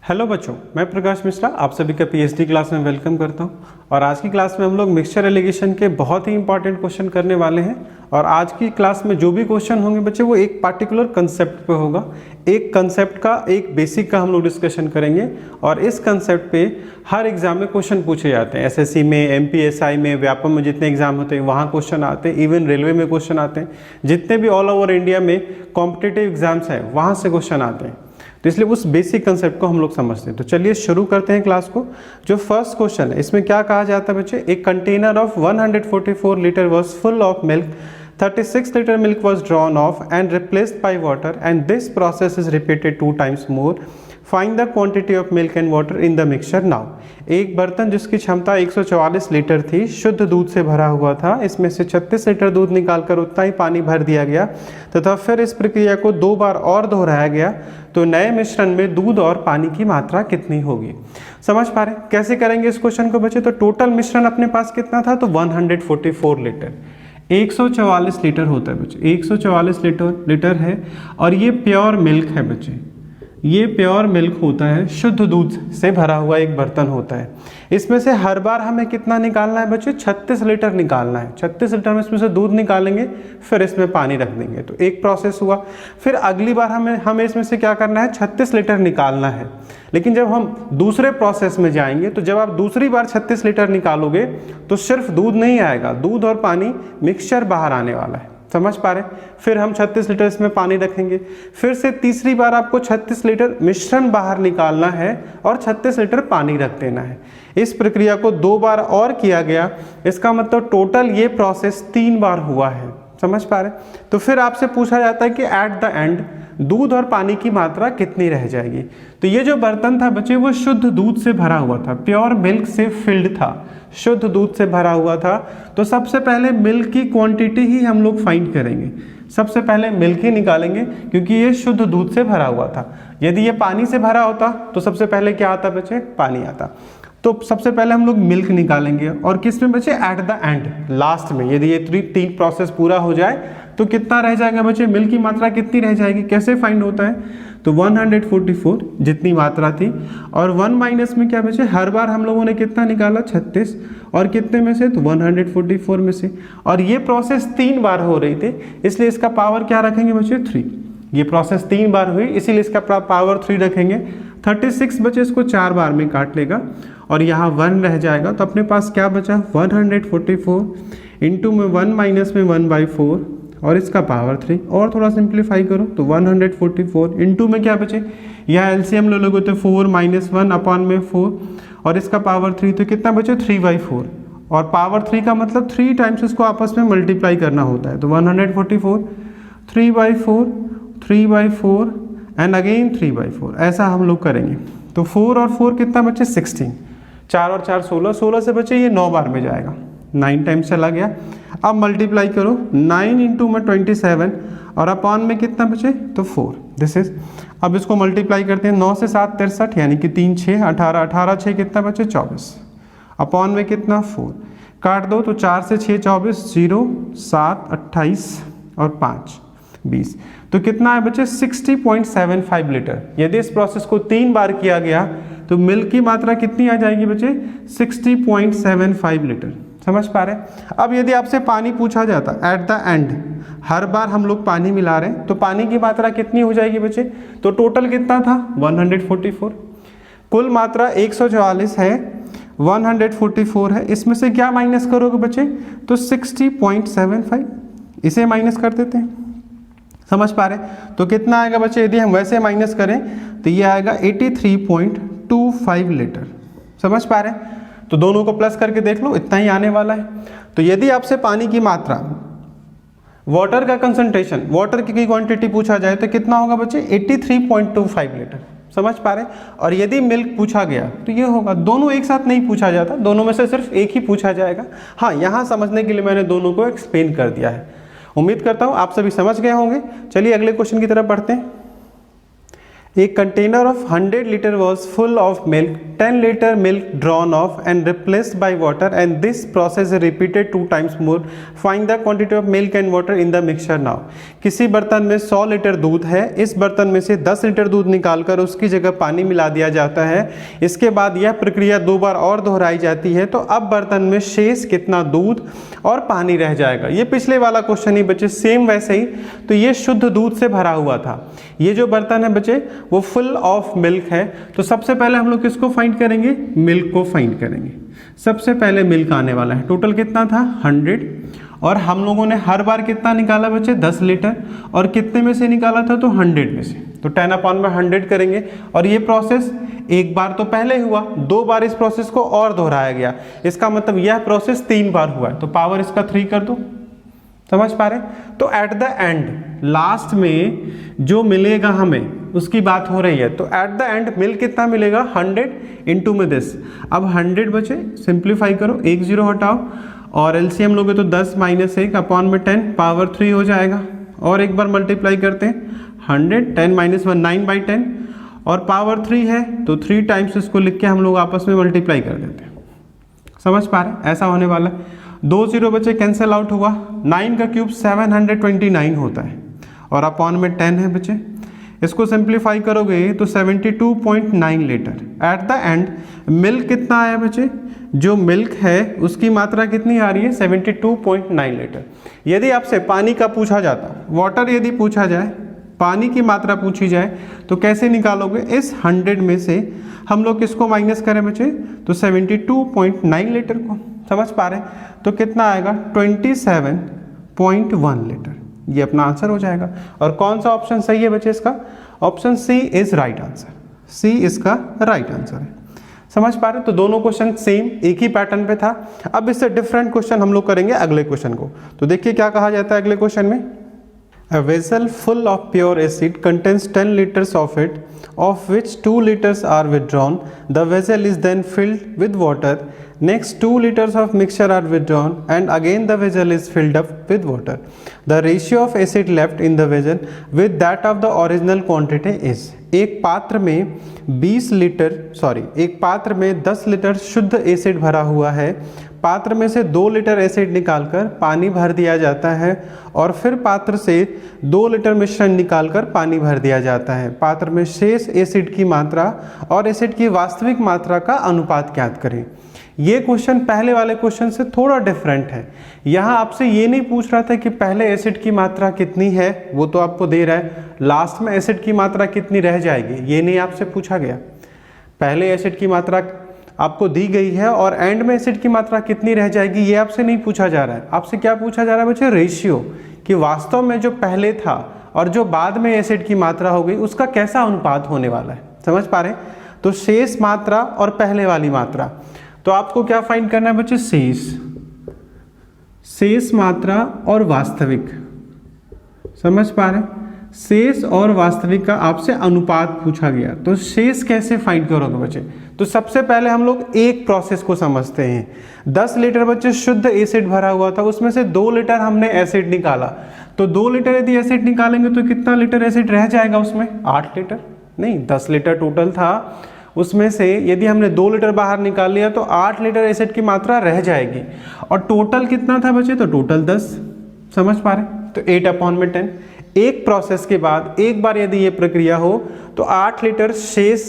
Hello बच्चों, मैं प्रकाश मिश्रा आप सभी का पीएचडी क्लास में वेलकम करता हूं। और आज की क्लास में हम लोग मिक्सचर एलिगेशन के बहुत ही इंपॉर्टेंट क्वेश्चन करने वाले हैं। और आज की क्लास में जो भी क्वेश्चन होंगे बच्चे वो एक पार्टिकुलर कंसेप्ट पे होगा। एक कंसेप्ट का, एक बेसिक का हम लोग डिस्कशन करेंगे। और इस कंसेप्ट पे हर एग्जाम में क्वेश्चन पूछे जाते हैं। एसएससी में, एमपीएसआई में, व्यापम में जितने एग्जाम होते हैं वहाँ क्वेश्चन आते हैं। इवन रेलवे में क्वेश्चन आते हैं। जितने भी ऑल ओवर इंडिया में कॉम्पिटिटिव एग्जाम्स हैं वहाँ से क्वेश्चन आते हैं। तो इसलिए उस बेसिक कंसेप्ट को हम लोग समझते हैं। तो चलिए शुरू करते हैं क्लास को। जो फर्स्ट क्वेश्चन है इसमें क्या कहा जाता है बच्चे, एक container of 144 litre was full of milk, 36 liter milk was drawn off and replaced by water and this process is repeated 2 times more. Find the quantity of milk and water in the mixture now. एक बर्तन जिसकी क्षमता 144 litre थी, शुद्ध दूध से भरा हुआ था। इसमें से 36 लीटर दूध निकालकर उतना ही पानी भर दिया गया तथा फिर इस प्रक्रिया को 2 बार और दोहराया गया। तो नए मिश्रण में दूध और पानी की मात्रा कितनी होगी। समझ पा रहे कैसे करेंगे इस क्वेश्चन को बच्चे। तो टोटल मिश्रण अपने पास कितना था, तो 144 लीटर, 144 लीटर होता है बच्चे, 144 लीटर है। और ये प्योर मिल्क है बच्चे, ये प्योर मिल्क होता है, शुद्ध दूध से भरा हुआ एक बर्तन होता है। इसमें से हर बार हमें कितना निकालना है बच्चे, 36 लीटर निकालना है। 36 लीटर में इसमें से दूध निकालेंगे, फिर इसमें पानी रख देंगे। तो एक प्रोसेस हुआ। फिर अगली बार हमें इसमें से क्या करना है, 36 लीटर निकालना है। लेकिन जब हम दूसरे प्रोसेस में जाएंगे तो जब आप दूसरी बार 36 लीटर निकालोगे तो सिर्फ दूध नहीं आएगा, दूध और पानी मिक्सचर बाहर आने वाला है। समझ पा रहे। फिर हम 36 लीटर इसमें पानी रखेंगे। फिर से तीसरी बार आपको 36 लीटर मिश्रण बाहर निकालना है और 36 लीटर पानी रख देना है। इस प्रक्रिया को 2 बार और किया गया। इसका मतलब टोटल ये प्रोसेस 3 बार हुआ है। समझ पा रहे। तो फिर आपसे पूछा जाता है कि एट द एंड दूध और पानी की मात्रा कितनी रह जाएगी। तो ये जो बर्तन था बच्चे वो शुद्ध दूध से भरा हुआ था, प्योर मिल्क से फिल्ड था, शुद्ध दूध से भरा हुआ था। तो सबसे पहले मिल्क की क्वांटिटी ही हम लोग फाइंड करेंगे। सबसे पहले मिल्क ही निकालेंगे क्योंकि ये शुद्ध दूध से भरा हुआ था। यदि ये पानी से भरा होता तो सबसे पहले क्या आता बच्चे, पानी आता। तो सबसे पहले हम लोग मिल्क निकालेंगे और किस में बच्चे, एट द एंड, लास्ट में। यदि ये 3 प्रोसेस पूरा हो जाए तो कितना रह जाएगा बच्चे, मिल्क की मात्रा कितनी रह जाएगी। कैसे फाइंड होता है, तो 144 जितनी मात्रा थी और 1 माइनस में क्या बचे, हर बार हम लोगों ने कितना निकाला, 36। और कितने में से, तो 144 में से। और ये प्रोसेस 3 बार हो रही थी, इसलिए इसका पावर क्या रखेंगे बच्चे, 3। ये प्रोसेस 3 बार हुई इसीलिए इसका पावर 3 रखेंगे। 36 बचे, इसको 4 बार में काट लेगा और यहाँ 1 रह जाएगा। तो अपने पास क्या बचा, 144 इंटू में 1 माइनस में 1/4 और इसका पावर 3। और थोड़ा सिंप्लीफाई करो तो 144 इंटू में क्या बचे, यह एलसीएम ले लोगे तो 4 माइनस 1 अपॉन में 4 और इसका पावर 3। तो कितना बचे, 3/4। और पावर 3 का मतलब 3 टाइम्स इसको आपस में मल्टीप्लाई करना होता है। तो 144 3/4 3/4 एंड अगेन 3/4, ऐसा हम लोग करेंगे। तो 4 और 4 कितना बचे, 16। 4 और 4 16, 16 से बचे ये 9 बार में जाएगा, 9 टाइम्स चला गया। अब मल्टीप्लाई करो, 9 इंटू में 27 और अपॉन में कितना बचे, तो 4। दिस इज, अब इसको मल्टीप्लाई करते हैं, 9 से 7 63 यानी कि 3 6 18, 18 6 कितना बचे, 24 अपॉन में कितना, 4। काट दो तो 4 से 6 24, 0 7 28 और 5 20। तो कितना है बच्चे, 60.75 लीटर। यदि इस प्रोसेस को 3 बार किया गया तो मिल्क की मात्रा कितनी आ जाएगी बच्चे, 60.75 लीटर। समझ पा रहे। अब यदि आपसे पानी पूछा जाता एट द एंड, हर बार हम लोग पानी मिला रहे हैं तो पानी की मात्रा कितनी हो जाएगी बच्चे, तो टोटल कितना था, 144। कुल मात्रा 144 है, 144 है, इसमें से क्या माइनस करोगे बच्चे, तो 60.75, इसे माइनस कर देते हैं। समझ पा रहे। तो कितना आएगा बच्चे, यदि हम वैसे माइनस करें तो ये आएगा 83.25 लीटर। समझ पा रहे। तो दोनों को प्लस करके देख लो, इतना ही आने वाला है। तो यदि आपसे पानी की मात्रा, वाटर का कंसंट्रेशन, वाटर की क्वांटिटी पूछा जाए तो कितना होगा बच्चे, 83.25 लीटर। समझ पा रहे। और यदि मिल्क पूछा गया तो ये होगा, दोनों एक साथ नहीं पूछा जाता, दोनों में से सिर्फ एक ही पूछा जाएगा। हाँ, यहाँ समझने के लिए मैंने दोनों को एक्सप्लेन कर दिया है। उम्मीद करता हूँ आप सभी समझ गए होंगे। चलिए अगले क्वेश्चन की तरफ बढ़ते हैं। A container of 100 liter was full of milk. 10 liter milk drawn off and replaced by water, and this process is repeated 2 times more. Find the quantity of milk and water in the mixture now. किसी बर्तन में 100 litre दूध है, इस बर्तन में से 10 litre दूध निकालकर उसकी जगह पानी मिला दिया जाता है। इसके बाद यह प्रक्रिया 2 बार और दोहराई जाती है, तो अब बर्तन में शेष कितना दूध और पानी रह जाएगा। ये पिछले वाला क्वेश्चन ही बच्चे सेम वैसे ही, तो ये शुद्ध दूध से भरा हुआ था। ये जो बर्तन है बच्चे वो फुल ऑफ मिल्क है, तो सबसे पहले हम लोग किसको फाइंड करेंगे, मिल्क को फाइंड करेंगे। सबसे पहले मिल्क आने वाला है, टोटल कितना था 100, और हम लोगों ने हर बार कितना निकाला बच्चे 10 लीटर, और कितने में से निकाला था तो 100 में से, तो 10/100 करेंगे। और ये प्रोसेस एक बार तो पहले हुआ, 2 बार इस प्रोसेस को और दोहराया गया, इसका मतलब यह प्रोसेस 3 बार हुआ है, तो पावर इसका 3 कर दो। समझ पा रहे? तो एट द एंड लास्ट में जो मिलेगा हमें उसकी बात हो रही है, तो एट द एंड मिल कितना मिलेगा 100 इंटू में दिस। अब 100 बचे, सिंप्लीफाई करो, 1 0 हटाओ और एलसीएम लोगे तो 10 - 1 अपॉन में 10 पावर 3 हो जाएगा। और एक बार मल्टीप्लाई करते हैं, 100 10 - 1 9/10 और पावर 3 है तो 3 टाइम्स इसको लिख के हम लोग आपस में मल्टीप्लाई कर देते हैं। समझ पा रहे? ऐसा होने वाला है। 2 0 बचे, कैंसिल आउट हुआ, 9 का क्यूब 729 होता है और अपॉन में 10 है बचे। इसको सिंप्लीफाई करोगे तो 72.9 litre. At the end milk कितना आया बचे, जो मिल्क है उसकी मात्रा कितनी आ रही है 72.9 लीटर। यदि आपसे पानी का पूछा जाता, वाटर यदि पूछा जाए, पानी की मात्रा पूछी जाए, तो कैसे निकालोगे, इस 100 में से हम लोग किसको माइनस करें बचे, तो 72.9 लीटर को। समझ पा रहे? तो कितना आएगा 27.1 लीटर, ये अपना आंसर हो जाएगा। और कौन सा ऑप्शन सही है बच्चे इसका, option C is right answer, C इसका राइट आंसर है। समझ पा रहे? तो दोनों क्वेश्चन सेम एक ही पैटर्न पे था। अब इससे डिफरेंट क्वेश्चन हम लोग करेंगे अगले क्वेश्चन को। तो देखिए क्या कहा जाता है अगले क्वेश्चन में, A vessel full of pure acid contains 10 liters of it, of which 2 liters are withdrawn. The vessel is then filled with water. Next 2 liters of mixture are withdrawn and again the vessel is filled up with water. The ratio of acid left in the vessel with that of the original quantity is. एक पात्र में 10 litre शुद्ध acid भरा हुआ है। पात्र में से 2 लीटर एसिड निकालकर पानी भर दिया जाता है और फिर पात्र से 2 लीटर मिश्रण निकालकर पानी भर दिया जाता है। पात्र में शेष एसिड की मात्रा और एसिड की वास्तविक मात्रा का अनुपात ज्ञात करें। ये क्वेश्चन पहले वाले क्वेश्चन से थोड़ा डिफरेंट है। यहाँ आपसे ये नहीं पूछ रहा था कि पहले एसिड की मात्रा कितनी है, वो तो आपको दे रहा है, लास्ट में एसिड की मात्रा कितनी रह जाएगी ये नहीं आपसे पूछा गया। पहले एसिड की मात्रा आपको दी गई है और एंड में एसिड की मात्रा कितनी रह जाएगी ये आपसे नहीं पूछा जा रहा है। आपसे क्या पूछा जा रहा है बच्चे, रेशियो, कि वास्तव में जो पहले था और जो बाद में एसिड की मात्रा हो गई उसका कैसा अनुपात होने वाला है। समझ पा रहे? तो शेष मात्रा और पहले वाली मात्रा, तो आपको क्या फाइंड करना है बच्चे, शेष मात्रा और वास्तविक। समझ पा रहे? शेष और वास्तविक का आपसे अनुपात पूछा गया, तो शेष कैसे फाइंड करोगे बच्चे। तो सबसे पहले हम लोग एक प्रोसेस को समझते हैं। 10 लीटर बच्चे शुद्ध एसिड भरा हुआ था, उसमें से 2 लीटर हमने एसिड निकाला, तो 2 लीटर यदि एसिड निकालेंगे तो कितना लीटर एसिड रह जाएगा उसमें, 8 लीटर नहीं 10 लीटर टोटल था, उसमें से यदि हमने 2 लीटर बाहर निकाल लिया तो 8 लीटर एसिड की मात्रा रह जाएगी। और टोटल कितना था बच्चे, तो टोटल 10। समझ पा रहे? तो 8/10। एक प्रोसेस के बाद एक बार यदि ये प्रक्रिया हो तो 8 लीटर शेष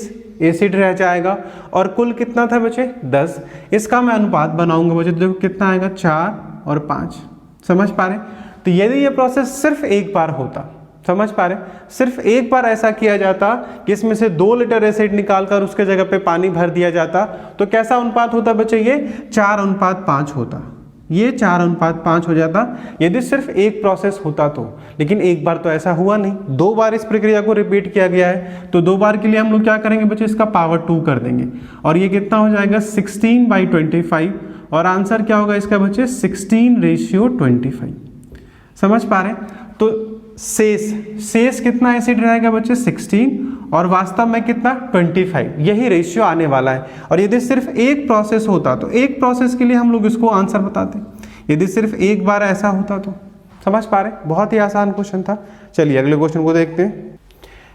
एसिड रह जाएगा और कुल कितना था बच्चे 10। इसका मैं अनुपात बनाऊंगा बच्चे, देखो कितना आएगा 4 और 5। समझ पा रहे? तो यदि ये प्रोसेस सिर्फ एक बार होता, समझ पा रहे, सिर्फ एक बार ऐसा किया जाता कि इसमें से 2 लीटर एसिड निकालकर उसके जगह पे पानी भर दिया जाता, तो कैसा अनुपात होता बच्चे, ये 4/5 होता, ये 4/5 हो जाता यदि सिर्फ एक प्रोसेस होता तो। लेकिन एक बार तो ऐसा हुआ नहीं, 2 बार इस प्रक्रिया को रिपीट किया गया है, तो 2 बार के लिए हम लोग क्या करेंगे बच्चे, इसका पावर 2 कर देंगे और ये कितना हो जाएगा 16/25 और आंसर क्या होगा इसका बच्चे 16:25। समझ पा रहे? तो शेष कितना एसिड रहेगा बच्चे 16 और वास्तव में कितना 25, यही रेशियो आने वाला है। और यदि सिर्फ एक प्रोसेस होता तो एक प्रोसेस के लिए हम लोग इसको आंसर बताते, यदि सिर्फ एक बार ऐसा होता तो। समझ पा रहे? बहुत ही आसान क्वेश्चन था। चलिए अगले क्वेश्चन को देखते हैं।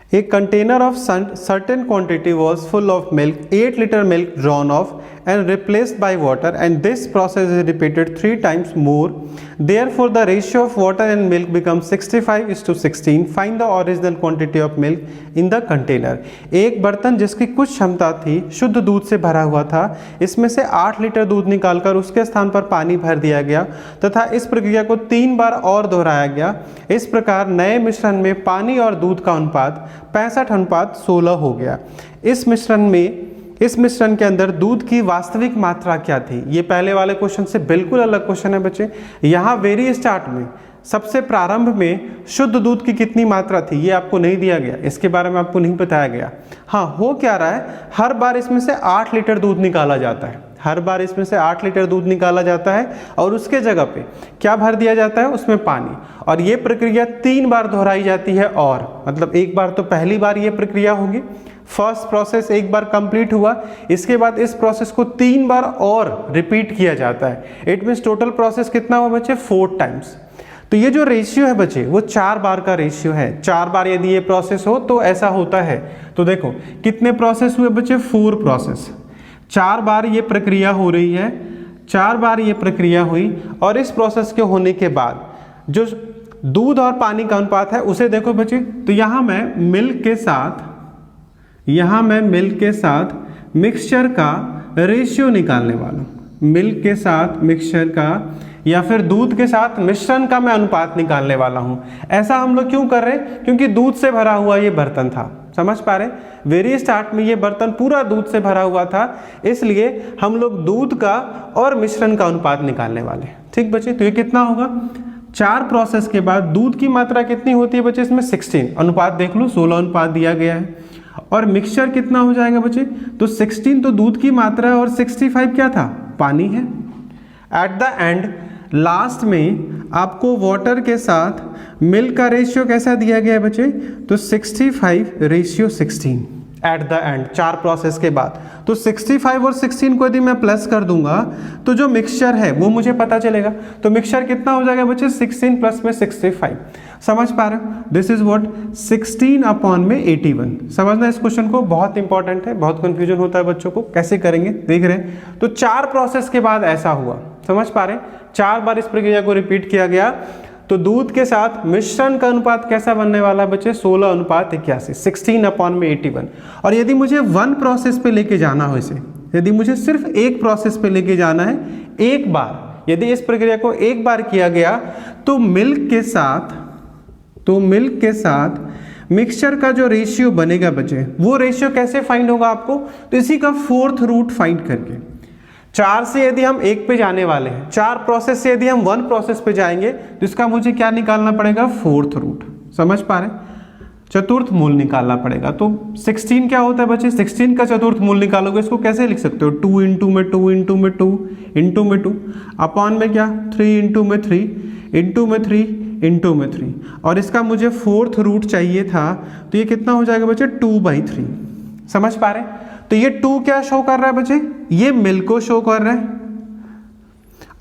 A container of certain quantity was full of milk, 8 liter milk drawn off and replaced by water, and this process is repeated 3 times more. Therefore, the ratio of water and milk becomes 65:16. Find the original quantity of milk in the container. एक बर्तन जिसकी कुछ क्षमता थी, शुद्ध दूध से भरा हुआ था, इसमें से 8 लीटर दूध निकालकर उसके स्थान पर पानी भर दिया गया तथा इस प्रक्रिया को 3 बार और दोहराया गया। इस प्रकार नए मिश्रण में पानी और दूध का अनुपात 65:16 हो गया। इस मिश्रण के अंदर दूध की वास्तविक मात्रा क्या थी? ये पहले वाले क्वेश्चन से बिल्कुल अलग क्वेश्चन है बच्चे। यहाँ वेरी स्टार्ट में सबसे प्रारंभ में शुद्ध दूध की कितनी मात्रा थी ये आपको नहीं दिया गया, इसके बारे में आपको नहीं बताया गया। हाँ, हो क्या रहा है, हर बार इसमें से 8 लीटर दूध निकाला जाता है, हर बार इसमें से 8 लीटर दूध निकाला जाता है और उसके जगह पे क्या भर दिया जाता है, उसमें पानी। और ये प्रक्रिया 3 बार दोहराई जाती है, और मतलब एक बार तो पहली बार ये प्रक्रिया होगी, फर्स्ट प्रोसेस एक बार कंप्लीट हुआ, इसके बाद इस प्रोसेस को 3 बार और रिपीट किया जाता है। इट मीन्स टोटल प्रोसेस कितना हुआ बच्चे, 4 टाइम्स। तो ये जो रेशियो है बच्चे वो 4 बार का रेशियो है। 4 बार यदि ये प्रोसेस हो तो ऐसा होता है। तो देखो कितने प्रोसेस हुए बच्चे, 4 प्रोसेस। 4 बार ये प्रक्रिया हो रही है, 4 बार ये प्रक्रिया हुई, और इस प्रोसेस के होने के बाद जो दूध और पानी का अनुपात है उसे देखो बच्चे। तो यहाँ मैं मिल्क के साथ मिक्सचर का रेशियो निकालने वाला हूँ। मिल्क के साथ मिक्सचर का या फिर दूध के साथ मिश्रण का मैं अनुपात निकालने वाला हूँ। ऐसा हम लोग क्यों कर रहे हैं, क्योंकि दूध से भरा हुआ ये बर्तन था, समझ पा रहे, वेरी स्टार्ट में ये बर्तन पूरा दूध से भरा हुआ था, इसलिए हम लोग दूध का और मिश्रण का अनुपात निकालने वाले। ठीक बच्चे, तो ये कितना होगा, 4 प्रोसेस के बाद दूध की मात्रा कितनी होती है बच्चे, इसमें 16, अनुपात देख लो 16 अनुपात दिया गया है। और मिक्सचर कितना हो जाएगा बच्चे, तो 16 तो दूध की मात्रा है और 65 क्या था, पानी है। एट द एंड लास्ट में आपको वाटर के साथ मिल्क का रेशियो कैसा दिया गया है बच्चे, तो 65:16 एट द एंड, 4 प्रोसेस के बाद। तो 65 और 16 को यदि मैं प्लस कर दूंगा तो जो मिक्सचर है वो मुझे पता चलेगा। तो मिक्सचर कितना हो जाएगा बच्चे, 16 प्लस में 65। समझ पा रहे हो, दिस इज व्हाट 16/81। समझना इस क्वेश्चन को, बहुत इंपॉर्टेंट है, बहुत कंफ्यूजन होता है बच्चों को, कैसे करेंगे देख रहे हैं। तो 4 प्रोसेस के बाद ऐसा हुआ, समझ पा रहे, 4 बार इस प्रक्रिया को रिपीट किया गया। तो दूध के साथ मिश्रण का अनुपात कैसा बनने वाला है बच्चे, 16:81, 16/81। और यदि मुझे 1 प्रोसेस पे लेके जाना हो इसे, यदि मुझे सिर्फ एक प्रोसेस पे लेके जाना है, एक बार यदि इस प्रक्रिया को एक बार किया गया तो मिल्क के साथ मिक्सचर का जो रेशियो बनेगा बच्चे, वो रेशियो कैसे फाइंड होगा आपको, तो इसी का 4th रूट फाइंड करके। 4 से यदि हम 1 पे जाने वाले हैं, 4 प्रोसेस से यदि हम 1 प्रोसेस पे जाएंगे तो इसका मुझे क्या निकालना पड़ेगा, 4th रूट। समझ पा रहे, चतुर्थ मूल निकालना पड़ेगा। तो 16 क्या होता है बच्चे, 16 का चतुर्थ मूल निकालोगे, इसको कैसे लिख सकते हो, 2 इंटू में 2 इंटू में 2 इंटू में 2 अपॉन में क्या 3 इंटू में 3 इंटू में 3 इंटू में 3, और इसका मुझे 4th रूट चाहिए था। तो ये कितना हो जाएगा बच्चे, 2/3। समझ पा रहे, तो ये 2 क्या शो कर रहा है बच्चे, ये मिल्क को शो कर रहा है,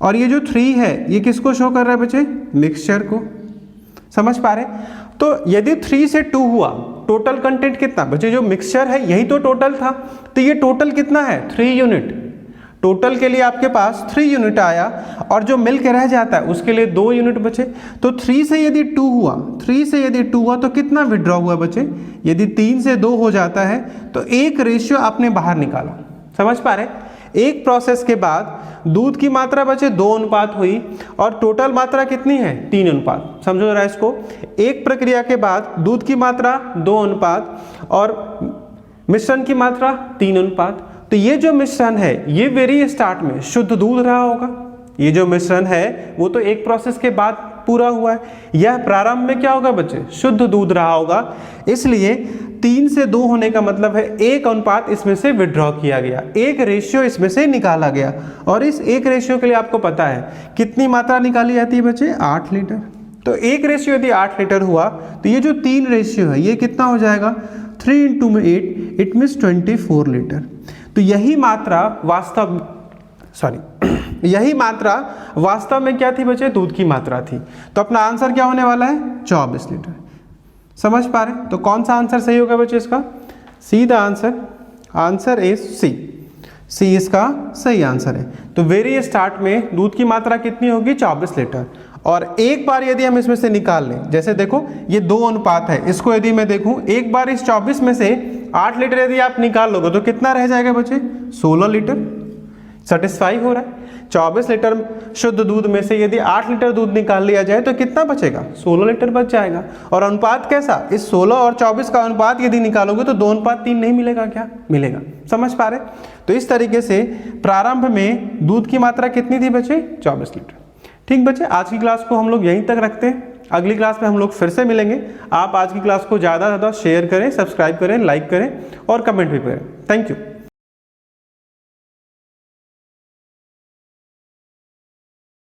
और ये जो 3 है ये किसको शो कर रहा है बच्चे, मिक्सचर को। समझ पा रहे, तो यदि 3 से 2 हुआ, टोटल कंटेंट कितना बच्चे, जो मिक्सचर है यही तो टोटल था, तो ये टोटल कितना है, 3 यूनिट। टोटल के लिए आपके पास 3 यूनिट आया, और जो मिल्क रह जाता है उसके लिए 2 यूनिट बचे। तो 3 से यदि 2 हुआ, 3 से यदि 2 हुआ तो कितना विड्रॉ हुआ बचे, यदि 3 से 2 हो जाता है तो एक रेशियो आपने बाहर निकाला। समझ पा रहे, एक प्रोसेस के बाद दूध की मात्रा बचे 2 अनुपात हुई, और टोटल मात्रा कितनी है, 3 अनुपात। समझो जरा इसको, एक प्रक्रिया के बाद दूध की मात्रा 2 अनुपात और मिश्रण की मात्रा 3 अनुपात। तो ये जो मिश्रण है ये वेरी स्टार्ट में शुद्ध दूध रहा होगा, ये जो मिश्रण है वो तो एक प्रोसेस के बाद पूरा हुआ है, यह प्रारंभ में क्या होगा बच्चे, शुद्ध दूध रहा होगा। इसलिए 3 से 2 होने का मतलब है 1 अनुपात इसमें से विड्रॉ किया गया, एक रेशियो इसमें से निकाला गया। और इस एक रेशियो के लिए आपको पता है कितनी मात्रा निकाली जाती है बच्चे, 8 लीटर। तो एक रेशियो यदि 8 लीटर हुआ तो ये जो 3 रेशियो है ये कितना हो जाएगा, 3 इंटू में 8, इट मीन्स 24 लीटर। तो यही मात्रा वास्तव में क्या थी बच्चे, दूध की मात्रा थी। तो अपना आंसर क्या होने वाला है, 24 लीटर। समझ पा रहे हैं? तो कौन सा आंसर सही होगा बच्चे इसका? See the answer is C इसका सही आंसर है। तो वेरी स्टार्ट में दूध की मात्रा कितनी होगी? 24 लीटर। और एक बार यदि हम इसमें से निकाल लें, जैसे देखो ये 2 अनुपात है, इसको यदि मैं देखूं, एक बार इस 24 में से 8 लीटर यदि आप निकाल लोगे तो कितना रह जाएगा बच्चे? 16 लीटर। सेटिस्फाई हो रहा है? 24 लीटर शुद्ध दूध में से यदि 8 लीटर दूध निकाल लिया जाए तो कितना बचेगा? 16 लीटर बच जाएगा। और अनुपात कैसा? इस 16 और 24 का अनुपात यदि निकालोगे तो 2:3 नहीं मिलेगा क्या? मिलेगा। समझ पा रहे? तो इस तरीके से प्रारंभ में दूध की मात्रा कितनी थी बच्चे? 24 लीटर। ठीक बच्चे, आज की क्लास को हम लोग यहीं तक रखते हैं। अगली क्लास में हम लोग फिर से मिलेंगे। आप आज की क्लास को ज़्यादा से ज़्यादा शेयर करें, सब्सक्राइब करें, लाइक करें और कमेंट भी करें। Thank you.